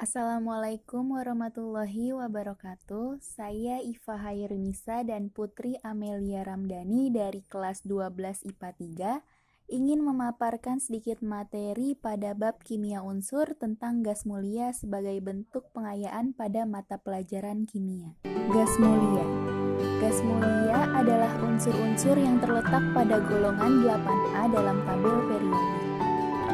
Assalamualaikum warahmatullahi wabarakatuh. Saya Iva Hairunisa dan Putri Amelia Ramdhani dari kelas 12 IPA 3 ingin memaparkan sedikit materi pada bab kimia unsur tentang gas mulia sebagai bentuk pengayaan pada mata pelajaran kimia. Gas mulia. Gas mulia adalah unsur-unsur yang terletak pada golongan 8A dalam tabel periodik.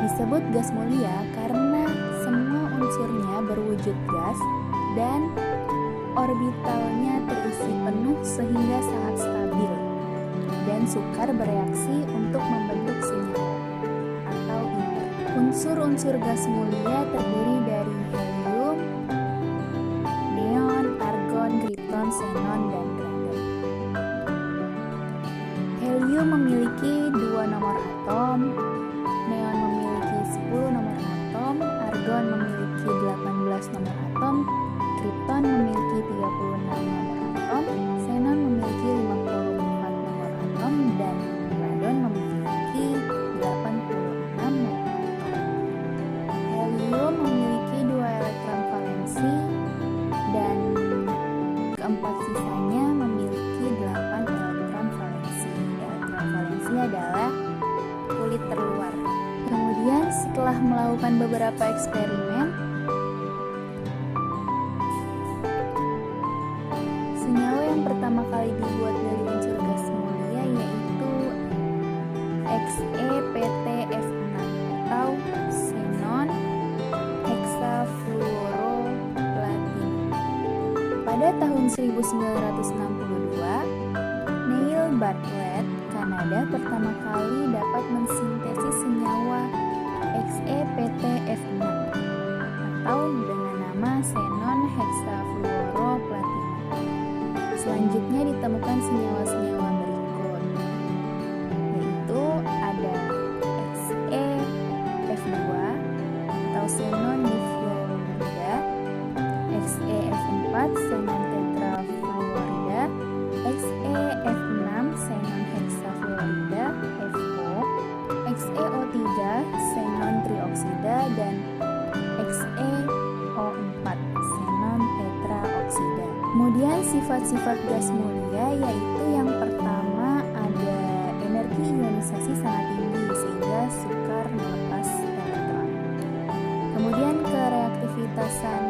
Disebut gas mulia karena semua unsurnya berwujud gas dan orbitalnya terisi penuh sehingga sangat stabil dan sukar bereaksi untuk membentuk senyawa atau iner. Unsur-unsur gas mulia terdiri dari helium, neon, argon, krypton, xenon, dan radon. Helium memiliki 2 nomor atom, neon memiliki 10 nomor atom, argon memiliki 18 nomor atom, krypton memiliki 36 nomor atom, xenon memiliki 54 nomor atom, dan radon memiliki 86 nomor atom. Helium memiliki 2 elektron valensi dan keempat sisanya memiliki 8 elektron valensi. Elektron valensi adalah kulit terluar. Kemudian setelah melakukan beberapa eksperimen, senyawa yang pertama kali dibuat dari unsur gas mulia yaitu XePtF6 atau xenon hexafluoroplatinum. Pada tahun 1962, Neil Bartlett, Kanada pertama kali dapat mensintesis senyawa XePtF6 atau dengan nama xenon hexafluoroplatinum. Selanjutnya ditemukan senyawa-senyawa berikut, yaitu ada XeF2 atau xenon difluorida, XeF4 xenon tetrafluorida, XeF6 xenon hexafluorida, FO, XeO3 xenon trioksida, dan XeO4 xenon tetraoksida. Kemudian sifat-sifat gas mulia yaitu yang pertama ada energi ionisasi sangat tinggi sehingga sukar melepas elektron. Kemudian kereaktivitasan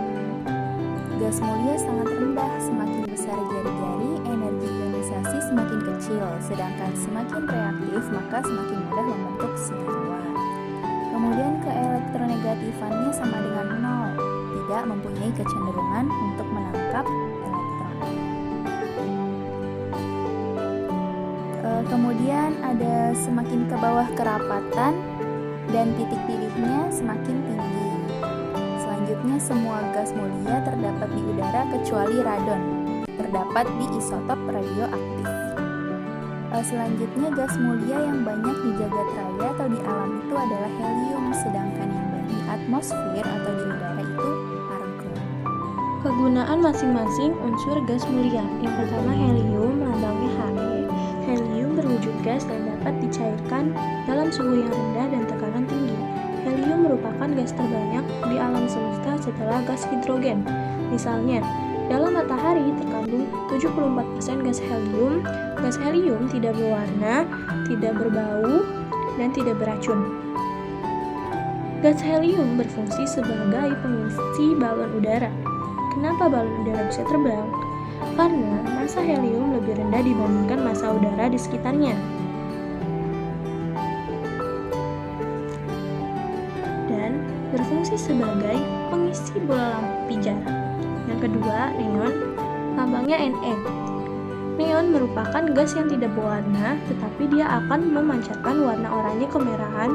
gas mulia sangat rendah, semakin besar jari-jari energi ionisasi semakin kecil, sedangkan semakin reaktif maka semakin mudah membentuk senyawa. Kemudian keelektronegatifannya sama dengan 0, tidak mempunyai kecenderungan untuk menangkap elektron. Kemudian ada semakin ke bawah kerapatan dan titik pilihnya semakin tinggi. Selanjutnya semua gas mulia terdapat di udara kecuali radon, terdapat di isotop radioaktif. Selanjutnya gas mulia yang banyak di jagat raya atau di alam itu adalah helium, sedangkan yang banyak di atmosfer atau di udara itu argon. Kegunaan masing-masing unsur gas mulia. Yang pertama helium, lambangnya He. Helium berwujud gas dan dapat dicairkan dalam suhu yang rendah dan tekanan tinggi. Helium merupakan gas terbanyak di alam semesta setelah gas hidrogen. Misalnya, dalam matahari terkandung 74% gas helium. Gas helium tidak berwarna, tidak berbau, dan tidak beracun. Gas helium berfungsi sebagai pengisi balon udara. Kenapa balon udara bisa terbang? Karena massa helium lebih rendah dibandingkan massa udara di sekitarnya. Dan berfungsi sebagai pengisi bola lampu pijar. Yang kedua, neon, lambangnya Ne. Neon merupakan gas yang tidak berwarna, tetapi dia akan memancarkan warna oranye kemerahan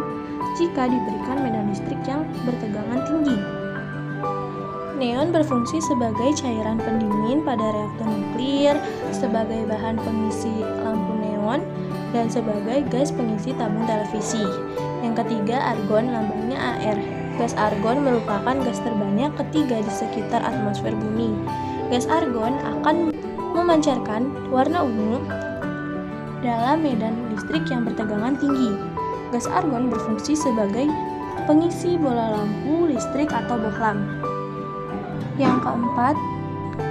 jika diberikan medan listrik yang bertegangan tinggi. Neon berfungsi sebagai cairan pendingin pada reaktor nuklir, sebagai bahan pengisi lampu neon, dan sebagai gas pengisi tabung televisi. Yang ketiga, argon, lambangnya Ar. Gas argon merupakan gas terbanyak ketiga di sekitar atmosfer bumi. Gas argon akan memancarkan warna ungu dalam medan listrik yang bertegangan tinggi. Gas argon berfungsi sebagai pengisi bola lampu listrik atau bohlam. Yang keempat,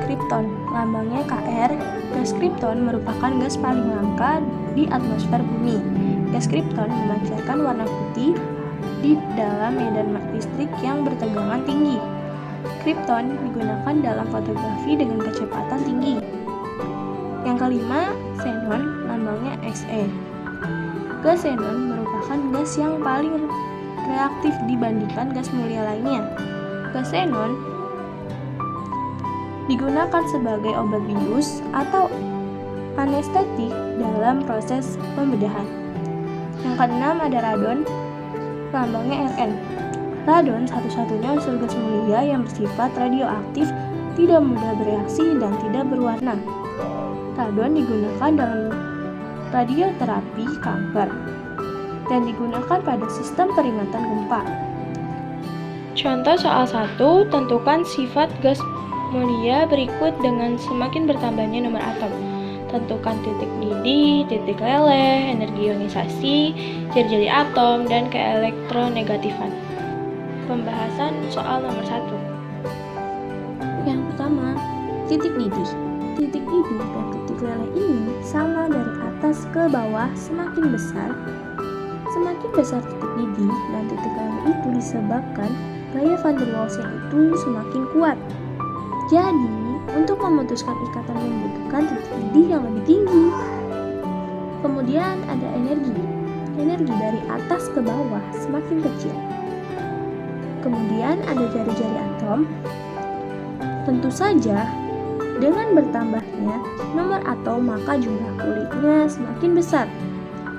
kripton, lambangnya Kr. Gas kripton merupakan gas paling langka di atmosfer bumi. Gas kripton memancarkan warna putih di dalam medan listrik yang bertegangan tinggi. Kripton digunakan dalam fotografi dengan kecepatan tinggi. Yang kelima, xenon, lambangnya Xe. Gas xenon merupakan gas yang paling reaktif dibandingkan gas mulia lainnya. Gas xenon digunakan sebagai obat bius atau anestetik dalam proses pembedahan. Yang keenam ada radon, lambangnya Rn. Radon satu-satunya unsur gas mulia yang bersifat radioaktif, tidak mudah bereaksi dan tidak berwarna. Radon digunakan dalam radioterapi kanker dan digunakan pada sistem peringatan gempa. Contoh soal 1, tentukan sifat gas mulia berikut dengan semakin bertambahnya nomor atom. Tentukan titik didih, titik leleh, energi ionisasi, ciri-ciri atom, dan keelektronegatifan. Pembahasan soal nomor 1. Yang pertama, titik didih. Titik didih dan titik leleh ini sama dari atas ke bawah semakin besar. Semakin besar titik didih dan titik leleh itu disebabkan gaya van der Waals-nya itu semakin kuat. Jadi, untuk memutuskan ikatan membutuhkan titik didih yang lebih tinggi. Kemudian ada energi. Energi dari atas ke bawah semakin kecil. Kemudian ada jari-jari atom. Tentu saja, dengan bertambahnya nomor atom maka jumlah kulitnya semakin besar.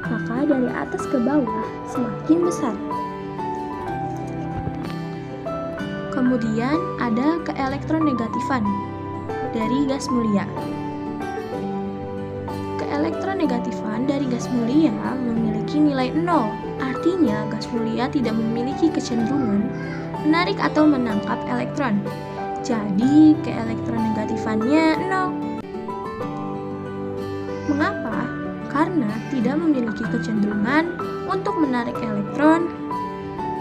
Maka dari atas ke bawah semakin besar. Kemudian ada keelektronegatifan dari gas mulia. Keelektronegatifan dari gas mulia memiliki nilai 0. Artinya gas mulia tidak memiliki kecenderungan menarik atau menangkap elektron. Jadi keelektronegatifannya 0. Mengapa? Karena tidak memiliki kecenderungan untuk menarik elektron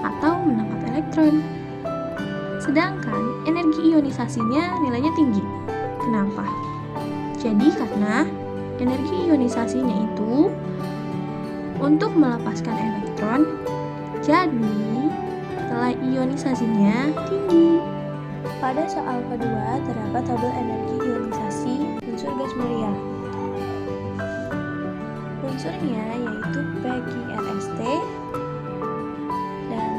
atau menangkap elektron. Sedangkan energi ionisasinya nilainya tinggi. Kenapa? Jadi karena energi ionisasinya itu untuk melepaskan elektron, jadi nilai ionisasinya tinggi. Pada soal kedua terdapat tabel energi ionisasi unsur gas mulia. Unsurnya yaitu PQRST dan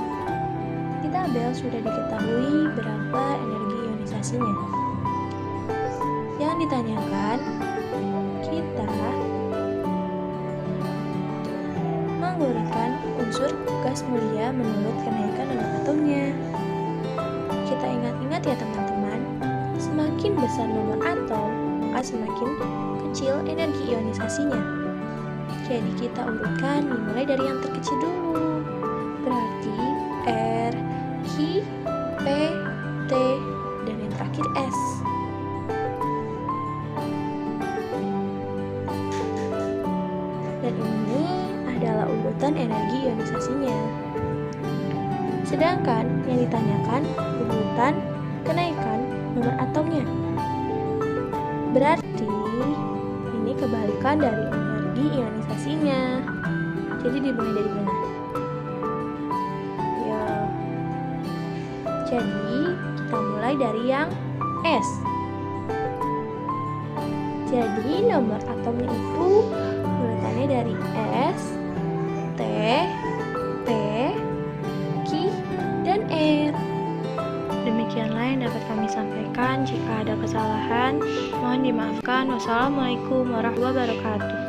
di tabel sudah diketahui berapa energi ionisasinya. Yang ditanyakan, kita menggurihkan unsur gas mulia menurut kenaikan nomor atomnya. Kita ingat-ingat ya teman-teman, semakin besar nomor atom, maka semakin kecil energi ionisasinya. Jadi kita urutkan dimulai dari yang terkecil dulu. Berarti R, Q, P, T, dan yang terakhir S. Dan ini adalah urutan energi ionisasinya. Sedangkan yang ditanyakan urutan kenaikan nomor atomnya. Berarti ini kebalikan dari energi ionisasinya. Jadi dimulai dari mana? Ya. Jadi kita mulai dari yang S. Jadi nomor atomnya itu urutannya dari S, T, P, Q, dan R. Demikianlah yang dapat kami sampaikan. Jika ada kesalahan, mohon dimaafkan. Wassalamualaikum warahmatullahi wabarakatuh.